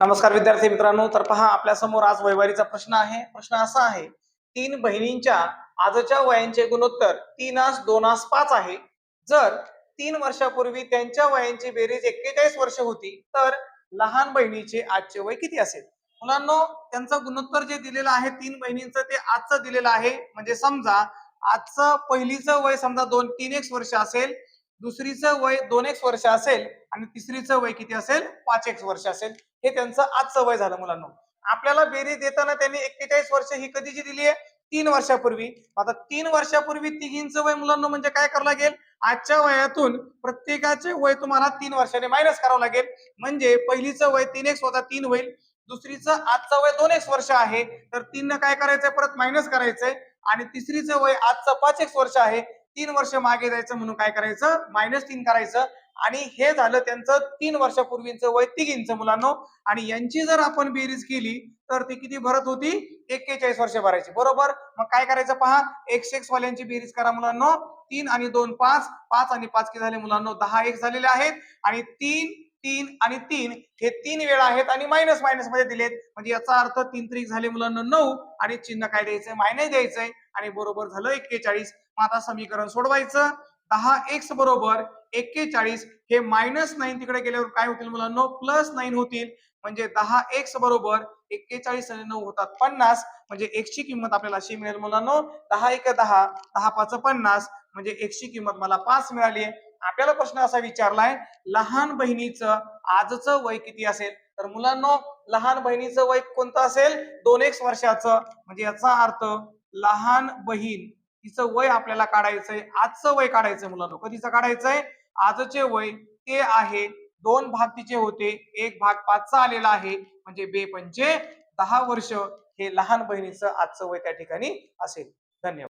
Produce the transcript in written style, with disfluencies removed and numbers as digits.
नमस्कार विद्यार्थी मित्रांनो, तर पहा आपल्या समोर आज वयवारीचा प्रश्न आहे. प्रश्न असा आहे, तीन बहिणींच्या आजच्या वयांचे गुणोत्तर 3:2:5 आहे. जर 3 वर्षापूर्वी त्यांच्या वयांची बेरीज 41 वर्ष होती, तर लहान बहिणीचे आजचे वय किती असेल? मुलांनो, त्यांचं गुणोत्तर जे दिलेलं आहे तीन बहिणींचं ते आजचं दिलेलं आहे. म्हणजे समजा आजचं पहिलीचं वय समजा 3x वर्ष असेल, दुसरीचं वय 2x वर्ष असेल आणि तिसरीचं वय किती असेल? 5x वर्ष असेल. हे त्यांचं आजचं वय झालं मुलांनो. आपल्याला बेरीज देताना त्यांनी 41 वर्ष ही कधीची दिली आहे? 3 वर्षापूर्वी. आता 3 वर्षापूर्वी तिघींचं वय मुलांनो म्हणजे काय करावं लागेल? आजच्या वयातून प्रत्येकाचे वय तुम्हाला 3 वर्षाने मायनस करावं लागेल. म्हणजे पहिलीचं वय 3x वजा 3 होईल. दुसरीचं आजचं वय 2x वर्ष आहे, तर 3 काय करायचंय? परत मायनस करायचंय. आणि तिसरीचं वय आजचं 5x वर्ष आहे. 3 वर्ष मागे जायचं म्हणून काय करायचं? -3 करायचं. आणि हे झालं त्यांचं 3 वर्षापूर्वीचं वय तिघींचं मुलांनो. आणि यांची जर आपण बेरीज केली तर ती किती भरत होती? 41 वर्ष भरायची, बरोबर. मग काय करायचं पहा, x वाल्यांची बेरीज करा मुलांनो. 3 आणि 2 5, 5 आणि 5 किती झाले मुलांनो? 10 x झालेले आहेत. आणि 3 3 आणि 3 हे 3 वेळा आहेत आणि मायनस मायनस मध्ये दिलेत. म्हणजे याचा अर्थ 3 त्रिक झाले मुलांनो 9 आणि चिन्ह काय द्यायचंय? मायनस द्यायचंय. आणि बरोबर झालं 41. मग आता समीकरण सोडवायचं. 10x बरोबर 41 हे -9 तिकडे गेल्यावर काय होतील मुलांनो? +9 होतील. म्हणजे 10x बरोबर 41 आणि 9 होतात 50. म्हणजे x ची किंमत आपल्याला अशी मिळेल मुलांनो, 10 × 10, 10 5 50. म्हणजे x ची किंमत मला 5 मिळाली. आपल्याला प्रश्न असा विचारलाय, लहान बहिणीचं आजचं वय किती असेल? तर मुलांनो, लहान बहिणीचं वय कोणतं असेल? 2x वर्षाचं. म्हणजे याचा अर्थ लहान बहीण तिचं वय आपल्याला काढायचंय, आजचं वय काढायचंय मुलांनो. कधीचं काढायचंय? आजचे वय. ते आहे 2 भाग तिचे होते, 1 भाग 5चा आलेला आहे. म्हणजे 2 पंचे 10 वर्ष हे लहान बहिणीचं आजचं वय त्या ठिकाणी असेल. धन्यवाद.